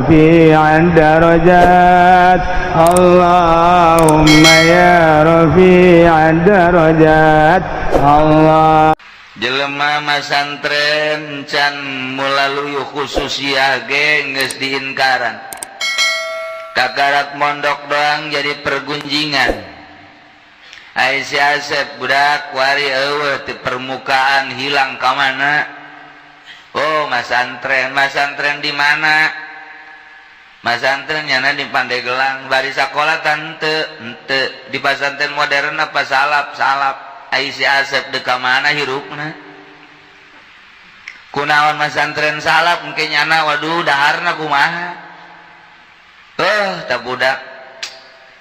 رفيع الدرجات اللهم يا رفيع الدرجات الله. Jelema masantren can mulaluyu khususiyah ge geus diinkaran. Kakarak mondok doang jadi pergunjingan. Aisyah Asep budak wari eueuh ti permukaan hilang ka mana? Oh, masantren di mana? Masantren nyana di Pandeglang, bari sakola tante di pasantren modern apa salap. Aisyah Asep de ka mana hirupna? Kunaon masantren salap engke nyana waduh daharna kumaha? Tak budak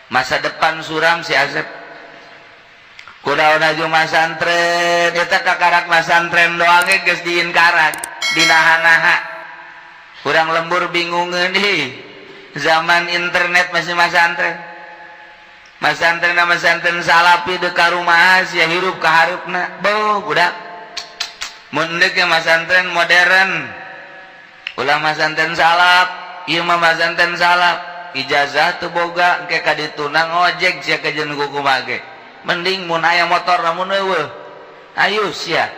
masa depan suram si Asep. Kunaon aju masantren eta kakarak masantren doang ge geus diinkaran, dinaha-naha. Kurang lembur bingungeun deui. Zaman internet masih masantren. Masantren salapi de ka rumaha sia hirup ka hareupna. Boh budak. Mun deuk masantren modern. Ulah masantren salap, ieu mah masantren salap. Ijazah teu boga engke ka ditunang ojek sia kajeun kumaha ge. Mending mun aya motor lamun eueuh. Ayo sia.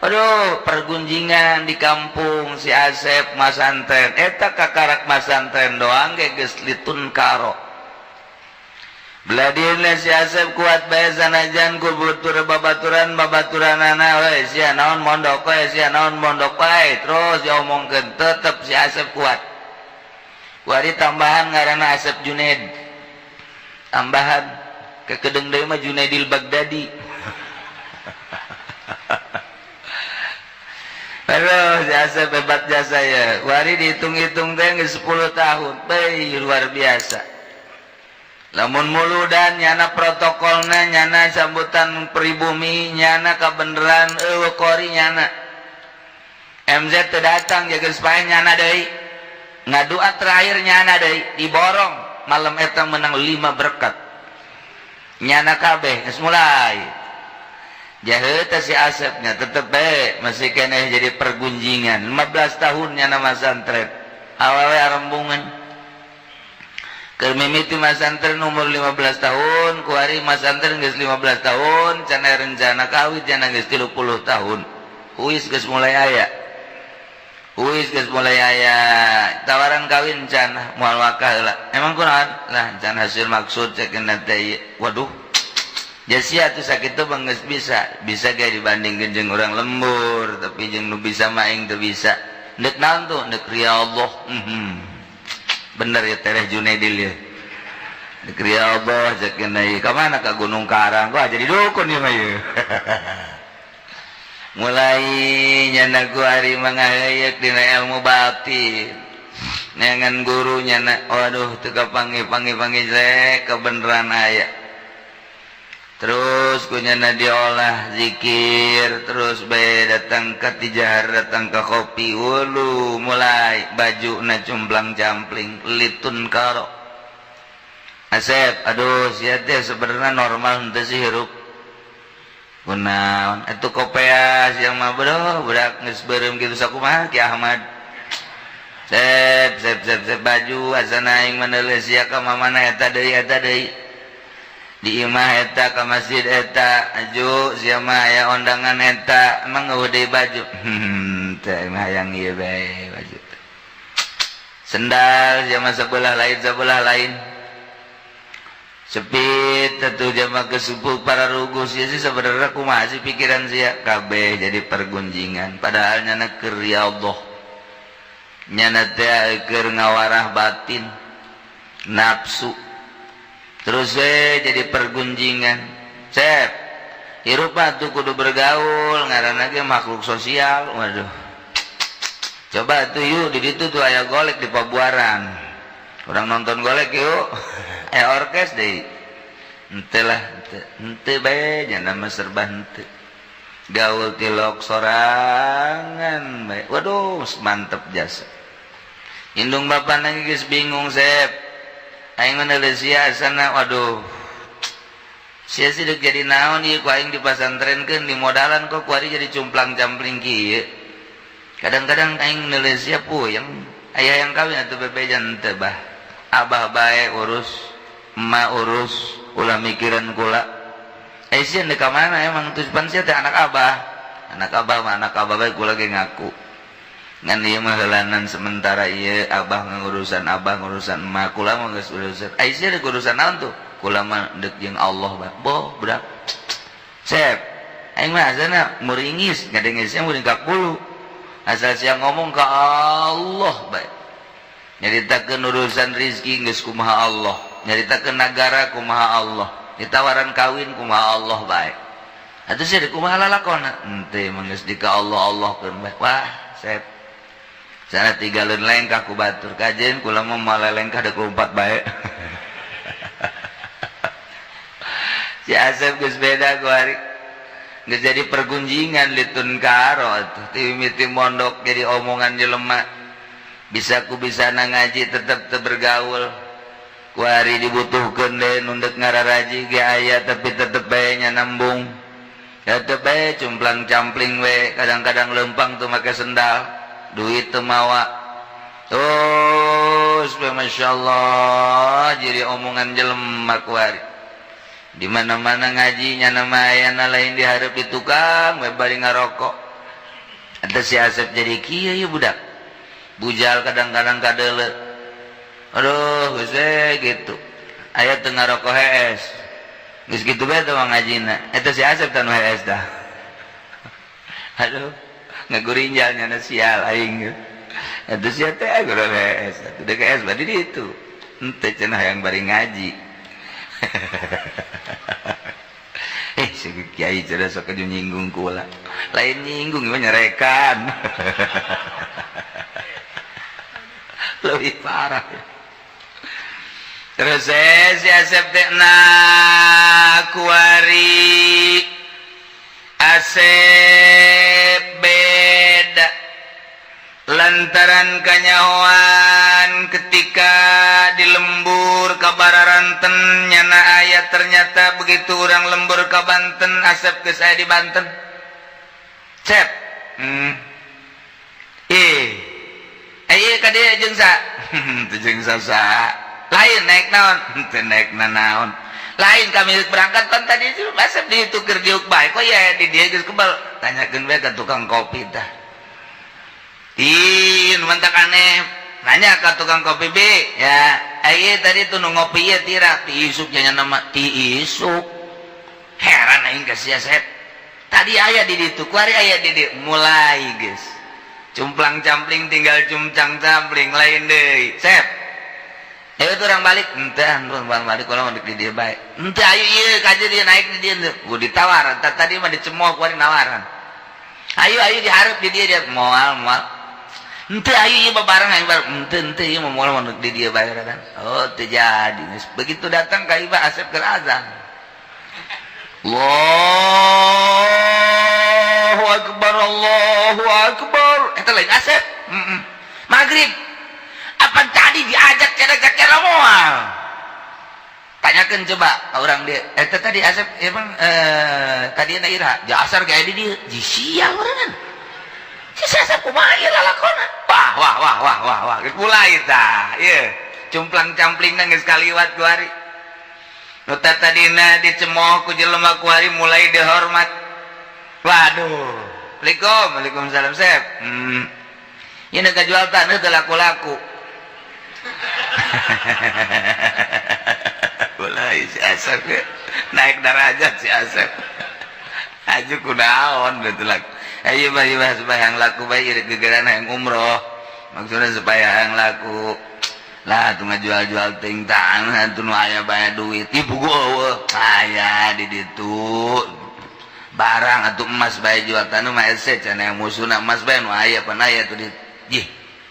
Aduh, pergunjingan di kampung si Asep masantren. Eta kakarak masantren doang ge geus litun karo. Beladieun si Asep kuat bae sanajan ku butur babaturanana we sia naon mondok we terus diomongkeun tetep si Asep kuat. Kuari tambahan ngaranna Asep Junaid. Tambahan kekedeng deui mah Junaidil Baghdadi. Aduh, si Asep hebat jasa ya. Kuari dihitung-hitung teh geus 10 tahun. Beuh luar biasa. Lamun muludan nyana protokolna nyana sambutan pribumi nyana kabeneran eueuh kori nyana MZ teu datang jaga supaya nyana deui ngadua terakhir nyana deui diborong malam eta menang 5 berkat nyana kabeh geus mulai jaheut si Asepnya tetep bae masih keneh jadi pergunjingan 15 tahun nyana masantren awewe arembungan. Keur mimiti masantren umur 15 tahun, kuari masantren geus 15 tahun, can rencana kawin cenah geus 30 tahun. Uis geus mulai aya. Tawaran kawin can moal wakah heula. Emang kunaon? Lah can hasil maksud cekeuna teh. Waduh. Jasia atuh sakitu mah geus bisa ge dibandingkeun jeung urang lembur, tapi jeung nu bisa mah aing teu bisa. Neuk naon tuh? Neuk ria Allah. Bener ya Tereh Junaidil ya. Dikri Allah cekeuna ieu. Ka mana ka Gunung Karang? Wah jadi dukun ieu mah ieu. Mulai nyana kuari mangaheuyeuh dina ilmu batin. Neangan guru nyana waduh teu kapanggih rek kebeneran aya. Terus kunyana diolah zikir, terus bae datang ka tijahar, datang ka kopi, wulu mulai bajuna cumplang-campling, litun karo. Asep, aduh sia teh sebenarnya normal henteu sih hirup. Kunaon? Atuh kopea sia mah budak geus beureum kitu sakumaha Ki Ahmad. Sep baju asana aing maneuleus sia ka mamana eta deui. Di imah eta ka masjid eta aju sia mah aya ondangan eta emang ngeudeui baju teh mah hayang ieu bae baju sendal sia mah sebelah lain sepit atuh jama kesupuh para rugus sia sih sabenerna kumaha sih pikiran sia kabeh jadi pergunjingan padahal nyana keur Allah nyana teh keur ngawarah batin nafsu. Terus jadi pergunjingan. Cep, hirup tuh kudu bergaul, ngaranna ge makhluk sosial. Waduh. Coba tuh yuk di ditu tuh aya golek di Pabuaran. Urang nonton golek yuk. Orkes deui. Henteu lah, henteu bae nya mah serba henteu. Gaul tilok sorangan bae. Waduh, mantep jasa. Indung bapak nangis geus bingung, Sep. Aing maneuleus sia asana waduh. Sia sih deuk jadi naon ieu ku aing dipasantrenkeun di modalan kok kuari jadi cumplang-campling kieu. Kadang-kadang aing neuleus sia puyeng Ayah yang kawin atuh bebejan teu bah. Abah bae urus, emak urus, ulah mikiran kula. Sieun deuk ka mana emang tujuan sia teh anak abah. Anak abah bae kula ge ngaku. Ngan ieu mah heulanan sementara ieu abah ngurusan emak, kula mah geus urusan. Ai sia deuk urusan naon tuh? Kula mah deuk jeung Allah bah. Boh, budak. Sep. Aing mah asana muringis, ngadengesnya muring ka kulu. Asal sia ngomong ka Allah bae. Nyaritakeun urusan rezeki geus kumaha Allah. Nyaritakeun nagara kumaha Allah. Ditawaran kawin kumaha Allah bae. Atuh sia kumaha lalakonna? Henteu mah geus di ka Allah-Allahkeun bae. Wah, sep. Sana tinggalin lengkah ku batur kajen kula mah malah lengkah da kelumpat bae. Si Asep geus beda ku hari. Geus jadi pergunjingan litun karo atuh. Ti mimiti mondok jadi omongan jelema. Bisa ku bisana ngaji tetep teu bergaul. Ku hari dibutuhkeun deui nu deuk ngararaji ge aya tapi tetep bae nya nambung. Tetep bae cumplang-campling we, kadang-kadang lempang tuh make sendal. Duit teu mawa terus Masya Allah jadi omongan jelema kuari di mana-mana ngajinya nama ayana lain diharap di tukang we bari ngarokok. Ada si Asep jadi kieu ya budak bujal kadang-kadang kadeuleu aduh geus gitu aya teu ngarokok hees geus kitu bae teh ngajina eta si Asep tanu hees dah. Aduh ngagurinjalnya na sial aing atuh sia teh guru es atuh deuk es badi ditu henteu cenah yang bari ngaji. Si kiai cerdas sok nyinggung kula lain nyinggung mah nyerekan. Lebih parah. Terus si Asep teh kuari Asep beda lantaran kanyahoan ketika di lembur ka Bararanten nyana aya ternyata begitu orang lembur ka Banten Asep geus aya di Banten. Cep. Ieu ka dieu jeung sa? Teu jeung sa. Lain naik naon? Teu naik naon. Lain kami berangkat kan tadi itu Asep ditukar diuk bae kok ya di dia geus kebal tanyakeun we ka tukang kopi tah. Ih mantak aneh nanya ka tukang kopi B ya aya tadi tuh nu ngopi ieu tira ti isuk nya nama ti isuk. Heran aing ka si Asep. Tadi aya di ditu kuari aya di dieu mulai geus. Cumplang-campling tinggal cumcang-campling lain deui. Sep. Ayo tuh orang balik, entah, orang balik kalau mau di dia baik. Entah, ayo iya, kaji dia naik di dia, gue ditawaran. Tadi mah dicemooh, gue nawaran. Ayo diharap di dia mual. Entah, ayo iya barang, ayo barang. Entah, iya mau di dia bayar kan. Oh, terjadi. Begitu datang ke Iba Asep ke azan. Allahu Akbar. Itu lain Asep. Maghrib. Apa tadi diajak kira-kira moal? Tanyakan coba orang dia. Tadi Asep emang tadi na ira jasar kayak di dia. Jisial urang. Si Asep kumaha ieu lalakonna? Wah. Geus mulai tah. Ieu. Cumplang-campling geus kaliwat ku hari. Nu tadina dicemooh ku jelema ku hari mulai dihormat. Waduh. Waalaikumsalam Sep. Ieu nu kajual taneuh teu laku-laku. Mulai si Asep naik derajat si Asep aju kunaon betul lagi ayo bah supaya yang laku baik jadi gegeran yang umroh maksudnya supaya yang laku lah tuh ngajual-jual ting-tang tuh nu aya bayar duit ibu gua aya di ditu barang atau emas bayar jual tanu mah ese cenah yang musuhna emas bayar nu aya pan aya tuh di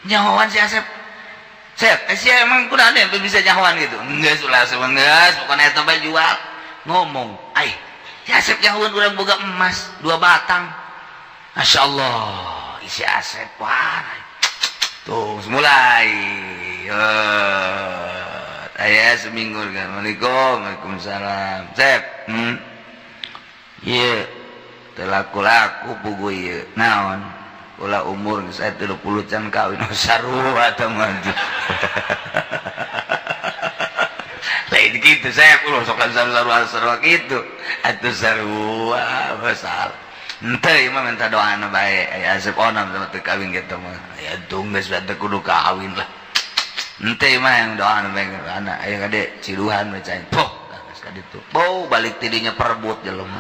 nyahoan si Asep. Sep, sia emang kunaon ya bisa nyahoan gitu? Enggak sulah sebengas, bukan eta bae jual. Ngomong, "Ai, si Asep nyahoan urang boga emas 2 batang." Masyaallah, isi Asep wah. Tuh, mulai. Aya seminggu kan. Waalaikumsalam. Sep, Ieu teu laku-laku pugu ieu. Naon? ulah umur saya 30 can kawin sarua teh mah lain gitu saya ulah sok sarua gitu atuh sarua basal henteu mah minta doana bae aya asep onam sama teu kawin kitu mah aya geus teh kudu kawin lah henteu mah yang doana bae anak aya gade ciduhan mah cai poh geus ka ditu bau balik tidinya perebut jelema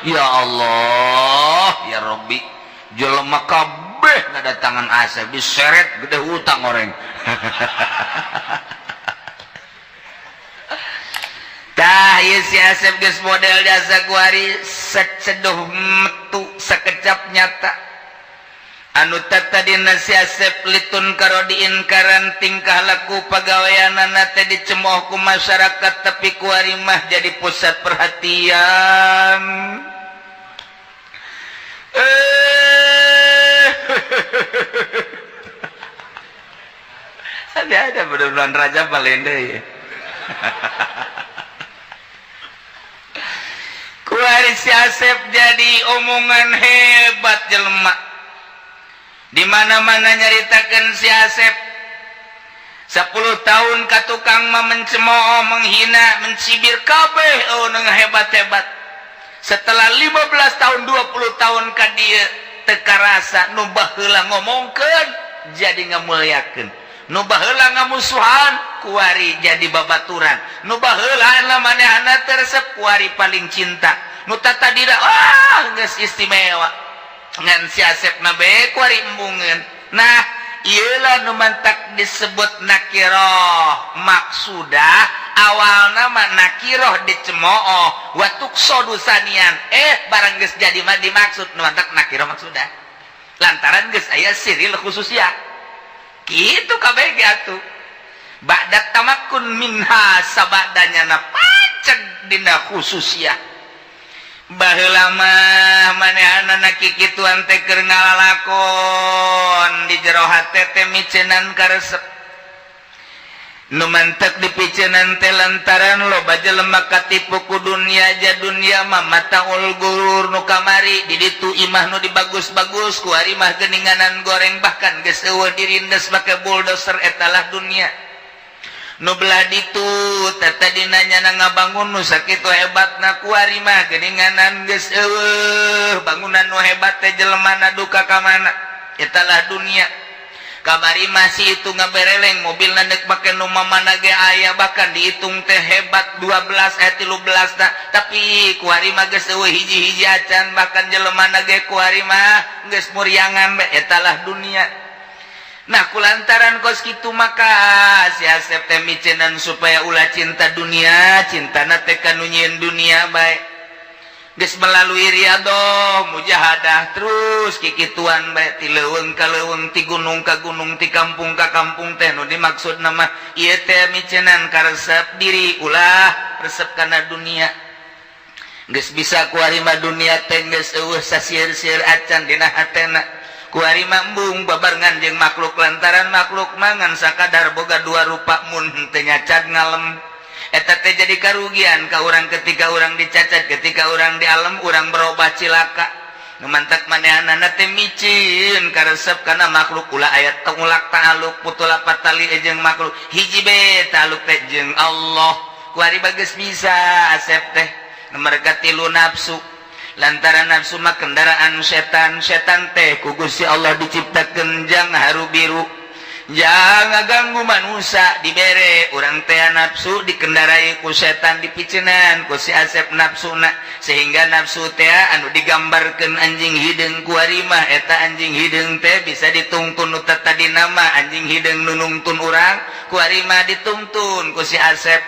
ya Allah ya Rabbi jelema kabeh ngadatangan asep diseret gede hutang oreng tah ieu si asep geus model jasa kuari seduh metu sakecap nyata anu tadina si asep litun karodiin karan tingkah laku pagaweanana teh dicemooh ku masyarakat tapi kuari mah jadi pusat perhatian ada bener-bener Raja Palende ya kuari si Asep jadi omongan hebat jelema di mana-mana nyaritakeun si Asep 10 tahun ka tukang mah mencemooh menghina mencibir kabeh neung hebat-hebat setelah 15 tahun 20 tahun ka dieu teu karasa nu baheula ngomongkeun jadi ngamulyakeun nu baheula ngamusuhan kuari jadi babaturan nu baheula manehna teresep kuari paling cinta nu tatadina geus istimewa ngan si Asep na bae kuari embungeun nah ieulah nu mantak disebut nakiroh maksudah awalna mah nakiroh dicemooh wa tuqsadu sanian barang geus jadi mah dimaksud nu mantak nakiroh maksudah lantaran geus aya siril khususnya kitu kabeh ge atuh ba'da tamakkun minha sabadanya na paceg dina khususnya baheula mah manehna kikituan teh keur ngalalakon di jero hate teh micenan karesep nu mantek dipiceunan teh lantaran loba jelema katipu ku dunia aja dunia mah mataul gurur nu kamari di ditu imah nu dibagus-bagus ku ari mah geuninganan goreng bahkan geus eueuh dirindes make bulldozer etalah dunia nu belah ditu tadi nanya ngabangun nu sakitu hebatna ku ari mah geuninganan geus eueuh bangunan nu hebat teh jelemana duka ka mana etalah dunia kamari masih itu ngabereleng mobil nandek make nu mamana ge aya bahkan dihitung teh hebat 12 13 nah tapi kuari mah geus eueuh hiji-hiji acan bahkan jelemana ge kuari mah geus muriangan be etalah dunia nah kulantaran kos kitu maka si Asep teh micenan supaya ulah cinta dunia cintana teh kanu nyieun dunia bae geus melalui riadoh mujahadah terus kikituan bae ti leuweung ka leuweung ti gunung ka gunung ti kampung ka kampung teh nu dimaksud nama ieu teh micenan karesep diri ulah resep kana dunia geus bisa kuari mah dunia teh geus eueuh sasieun-sieun acan dina hatena kuari mah embung babarengan jeung makhluk lantaran makhluk mangan sakadar boga dua rupa mun teu nyacad ngalem eta teh jadi karugian ka urang ketika urang dicacat ketika urang di alam urang berubah cilaka nu mantak manehanana teh micin karesep kana makhluk ulah aya tengulak ta'aluk putula patali jeung makhluk hiji be ta'aluk teh jeung Allah kuari bageus bisa Asep teh nomor katilu nafsu lantaran nafsu mah kendaraan setan setan teh ku Gusti Allah diciptakeun jang haru biru jangan ganggu manusia dibere urang teh nafsu dikendarai ku setan dipiceunan ku si Asep nafsuna sehingga nafsu teh anu digambarkeun anjing hideung ku ari mah eta anjing hideung teh bisa ditungtun nu tadi nama anjing hideung nu nungtun urang ku ari mah dituntun ku si Asep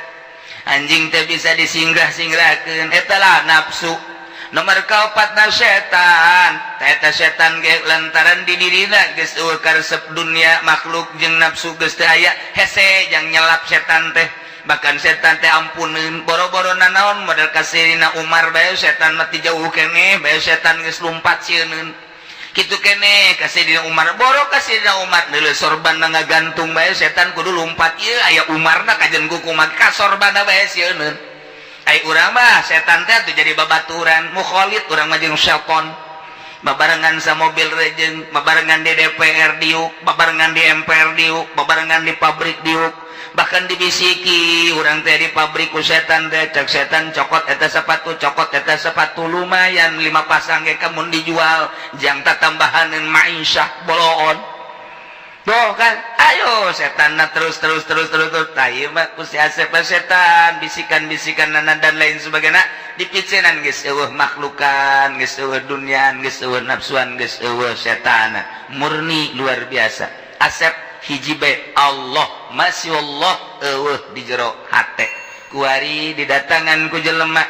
anjing teh bisa disingrah-singrahkeun eta lah nafsu nomor kaopatna setan eta setan ge lantaran di dirina geus eueuh karesep dunia makhluk jeung nafsu geus teu aya hese jang nyelap setan teh bahkan setan teh ampuneun boro-boro nanaon model kasirina Umar bae setan mah ti jauh keneh bae setan geus lumpat sieun kitu keneh kasirina Umar boro kasirina Umar deuleu sorban ngagantung bae setan kudu lumpat ieu aya Umarna kajen kukumaha ka sorbanna bae sieun ai urang mah setan teh tuh jadi babaturan mukhalid urang mah jeung syaiton babarengan sa mobil rejeng, babarengan di DPR diuk, babarengan di MPR diuk, babarengan di pabrik diuk, bahkan dibisiki urang teh di pabrik ku setan teh, cek setan cokot eta sepatu lumayan 5 pasang ge kamun dijual, jang tambahaneun maisyah boloon. Tuh kan, ayo setan terus tayu mah ku si Asep setan bisikan dan lain sebagainya dipicinan geus eueuh makhlukan, geus eueuh dunyan, geus eueuh nafsuan, geus eueuh setan murni luar biasa. Asep hiji bae Allah masya Allah eueuh di jero hate kuari didatangan ku jelema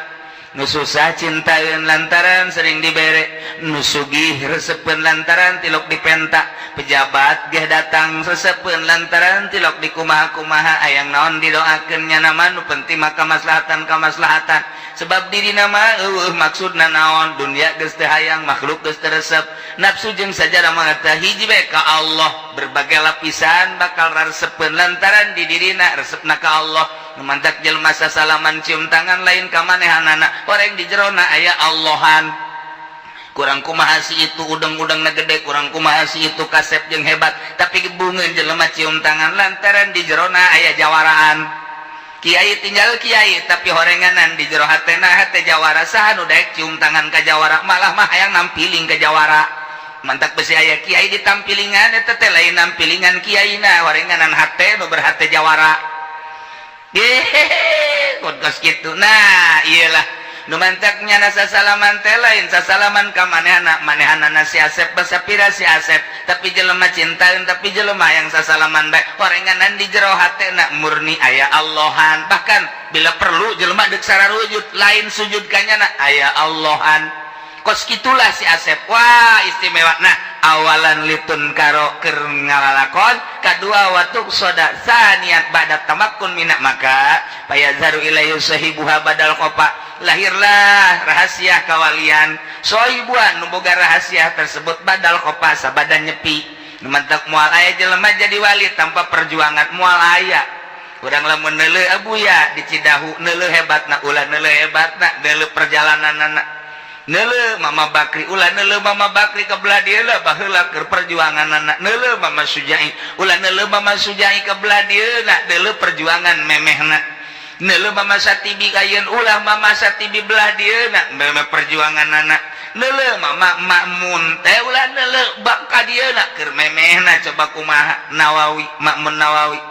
nu susah cintaeun lantaran sering dibere, nu sugih resepeun lantaran tilok dipenta, pejabat geh datang resepeun lantaran tilok dikumaha-kumaha, hayang naon didoakeun nya nama nu penting mah kamaslahatan sebab diri nama maksudna naon dunia geus teu hayang makhluk geus teu resep nafsu jeung sajarah mangata hiji bae ka Allah berbagai lapisan bakal resepeun lantaran di dirina resepna ka Allah. Mantak jelema sasalaman cium tangan lain ka manehanana orang di jerona aya Allahan kurang kumaha si itu udang-udangna gede kurang kumaha si itu kasep jeung hebat tapi bungeun jelema cium tangan lantaran di jerona aya jawaraan kiai tinggal kiai tapi horenganan di jero hatena hate jawara saha nu daek cium tangan ka jawara malah mah hayang nampiling ka jawara mantak besi aya kiai ditampilingan eta teh lain nampilingan kiaina horenganan hate nu berhate jawara kos gitu. Nah iyalah nu mantaknya na sasalaman teh lain sasalaman ka manehanana si Asep basapira si Asep tapi jelema cintaeun tapi jelema yang sasalaman bae horenganan di jero hatena murni aya Allahan bahkan bila perlu jelema deuk sararujud lain sujud kanyana aya Allahan kos gitulah si Asep wah istimewa. Nah awalan litun karo keur ngalalakon kadua watuk soda saniat badat tamakkun minak maka payazharu ilayhi sahibuha badal qopa lahirlah rahasia kawalian sohibuan nu boga rahasia tersebut badal qopa sabadan nyepi nu mantak moal aya jelema jadi wali tanpa perjuangan moal aya urang lamun neuleuh abuya di Cidahu neuleuh hebatna ulah neuleuh hebatna neuleuh perjalananna neuleuh Mama Bakri ulah neuleuh Mama Bakri ka belah dieu lah baheula keur perjuangan anak neuleuh Mama Sujai ulah neuleuh Mama Sujai ka belah dieu na neuleuh perjuangan memehna neuleuh Mama Satibi kayeun ulah Mama Satibi belah dieu na memeh perjuangan anak neuleuh Mama Makmun teh ulah neuleuh bak ka dieu na keur memehna coba kumaha Nawawi Makmun Nawawi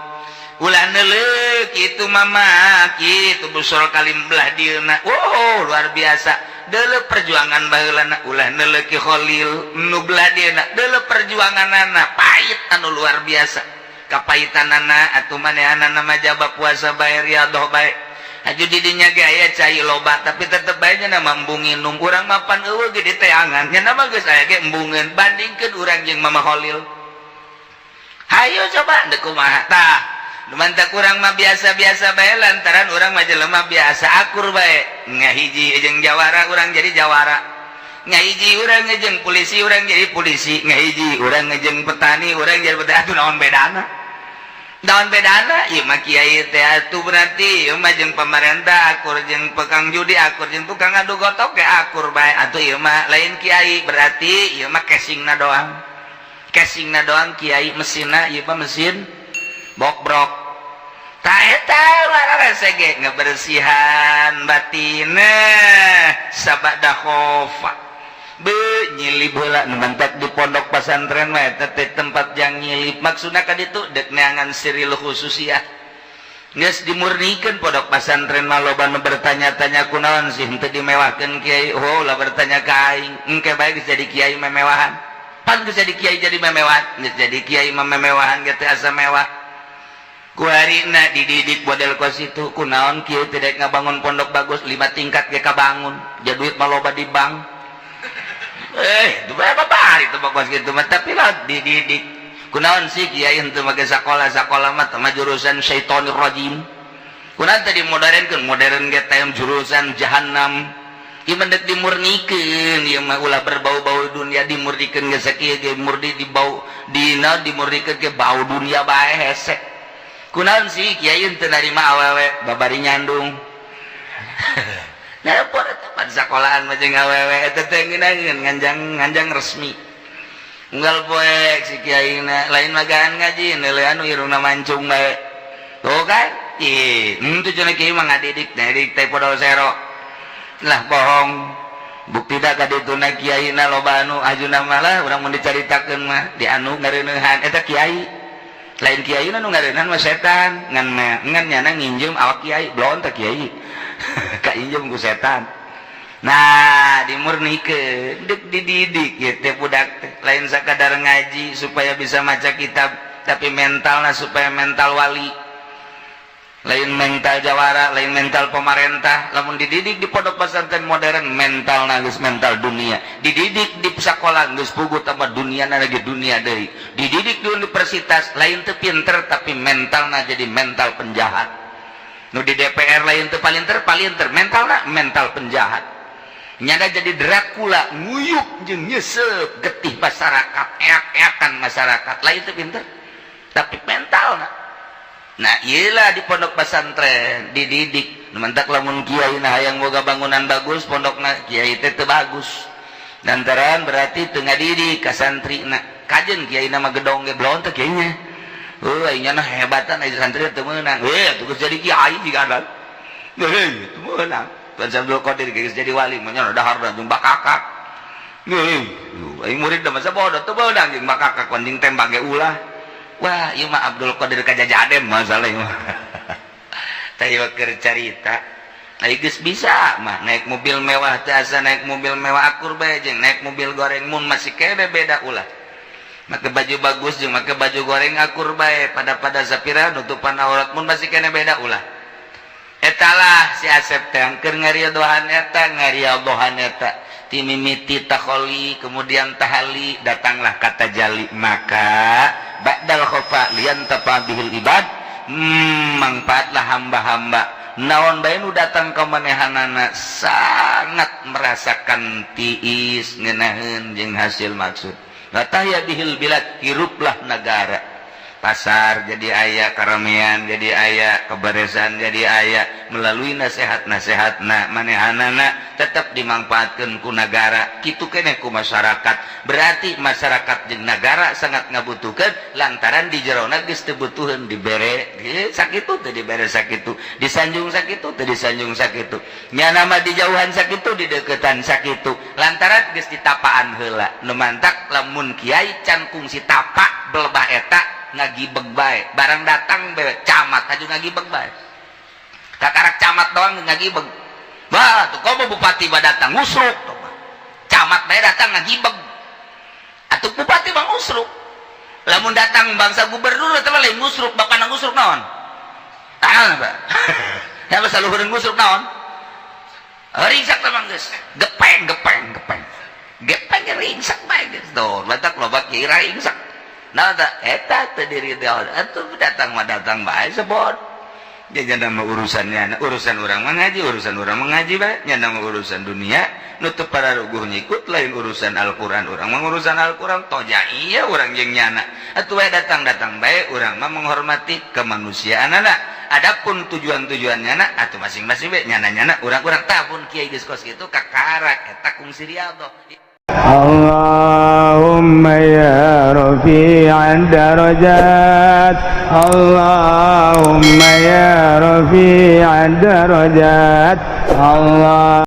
ulah neuleuh kitu Mama kitu busur kalim belah dieu na oh luar biasa deuleuh perjuangan baheulana ulah neuleuh ki Khalil nu belah dieuna deuleuh perjuanganana pahit anu luar biasa kapaitanana atuh manehanana mah jaba puasa bae riyadhah bae aju di dinya ge aya cai loba tapi tetep bae nya mambu nginum urang mapan eueuh ge di teangan nya mah geus aya ge embungeun bandingkeun urang jeung Mama Khalil hayu coba deuk kumaha tah mantak urang mah biasa-biasa bae lantaran urang mah jelema biasa akur bae ngahiji jeung jawara urang jadi jawara ngahiji urang jeung polisi urang jadi polisi ngahiji urang jeung petani urang jadi petani atuh naon bedana ieu mah kiai teh atuh berarti ieu mah jeung pamarentah akur jeung tukang judi akur jeung tukang adu gotok ge akur bae atuh ieu mah lain kiai berarti ieu mah casingna doang kiai mesinna ieu mah mesin bok-brok tak eta larasa ge ngebersihan batina sabada khofa be nyilip heula nu mantak di pondok pesantren mah eta teh tempat jang nyilip maksudna ka ditu deuk neangan siril khususiyah geus dimurnikeun pondok pesantren mah loba nu bertanya-tanya kunaon sih henteu dimewahkeun kiai oh lah bertanya ka aing engke bae geus jadi kiai memewahan pan geus jadi kiai jadi memewahan geus jadi kiai memewahan ge teh asa mewah ku harina dididik model kos itu kunaon kieu teh daek ngabangun pondok bagus 5 tingkat ge kabangun ja duit mah loba di bank itu berapa bari itu kos gitu mah tapi lah dididik kunaon sih kiai henteu make sakola mah teh jurusan syaitonir rajim kunaon teh dimodernkeun modern ge teh jurusan jahannam ieu mah deuk dimurnikeun ieu mah ulah berbau-bau dunia dimurnikeun ge sakieu ge murni dibau dina dimurnikeun ge bau dunia bae hese kunaon sih kiai teu narima awewe babari nyandung nah pot eta pan sekolahan mah jeung awewe eta teh ngeunaheun nganjang resmi. Unggal poek si kiaina lain magaan ngaji neuleuh anu irungna mancung bae. Tuh kan? Itu cenah kiai mah ngadidik, didik teh podol sero. Lah bohong. Bukti dah ka dituna kiaina loba anu ajuna malah urang mun dicaritakeun mah di anu ngareuneuhan eta kiai. Lain kiai nu ngareuneuhan mah setan, ngan nyana nginjem awak kiai, belon teh kiai. Ka injem ku setan. Nah, dimurnikeun, dididik ya teh budak teh. Lain sakadar ngaji supaya bisa maca kitab, tapi mentalna supaya mental wali. Lain mental jawara, lain mental pemerintah. Lamun dididik di pondok pesantren modern, mentalna geus mental dunia. Dididik di sekolah geus puguh tambah duniana lagi dunia deui. Dididik di universitas lain teu pinter tapi mentalna jadi mental penjahat. Nu di DPR lain teu palinter mentalna mental penjahat. Nyada jadi Dracula nguyuk jeung nyesep getih masyarakat, eak-eakan masyarakat. Lain teu pinter tapi mentalna. Nah iyalah di pondok pesantren dididik mentak lamun kiai nah hayang boga bangunan bagus pondokna kiai teh teu bagus lantaran berarti teu ngadidik ka santrina kajen kiai nama gedong ge belon teh kiainya nya nah hebatan aya santri teu meunang atuh geus jadi kiai jiga ada teu meunang Tuan Abdul Qadir geus jadi wali mah nya daharna jeung bakakak aing murid da masa bodoh teu beunang jeung bakakak anjing tembak ge ulah. Wah, ieu mah Abdul Qadir kajajadem masalah ieu mah. Tah ieu keur carita. Ai geus bisa mah naik mobil mewah teh asa naik mobil mewah akur bae jeung naik mobil goreng mun masih kene beda ulah. Make baju bagus jeung make baju goreng akur bae pada sapira nutupan aurat mun masih kene beda ulah. Etalah si Asep teh keur ngariadohan eta timimiti takholi kemudian tahali datanglah kata jali maka ba'dal khofa lian tapabihil ibad manfaatlah hamba-hamba naon bae nu datang ka manehanana sangat merasakan tiis ngeunaheun jeung hasil maksud latahya bihil bilad hiruplah negara pasar jadi aya karamean jadi aya keberesan jadi aya melalui nasihat-nasihatna manehanana tetap dimanfaatkeun ku negara kitu keneh ku masyarakat berarti masyarakat jeung negara sangat ngabutuhkeun lantaran di jerona geus teu butuheun dibere sakitu teu dibere sakitu disanjung sakitu teu disanjung sakitu nya nama dijauhan sakitu di deukeutan sakitu lantaran geus ditapaan heula nu mantak lamun kiai can kungsi tapak belebah eta ngagibeg bae barang datang bae camat aju ngagibeg bae kakarak camat doang ngagibeg bah tuh komo bupati ba datang ngusruk tuh camat bae datang ngagibeg atuh bupati bang ngusruk lamun datang bangsa gubernur teh lain ngusruk bapana ngusruk naon tahan ba ya basa luhureun ngusruk naon ringsak teh mah geus gepeng ringsak bae geus tuh batak loba kira ringsak. Nah, eta terdiri dari atuh datang bae sebot. Jadi nama urusannya, urusan orang mengaji bae. Nya nama urusan dunia, nutup para ruguh nyikut lain urusan Al-Qur'an. Orang mengurusan Al-Qur'an toja iya orang jeung nyana. Atuh bae datang bae urang mah menghormati kemanusiaan anak. Adapun tujuan-tujuannya na atuh masing-masing bae nyana urang-urang tabun kiai geus kos kitu kakarak eta kungsi riyadhah. اللهم يا رفيع الدرجات اللهم يا رفيع الدرجات الله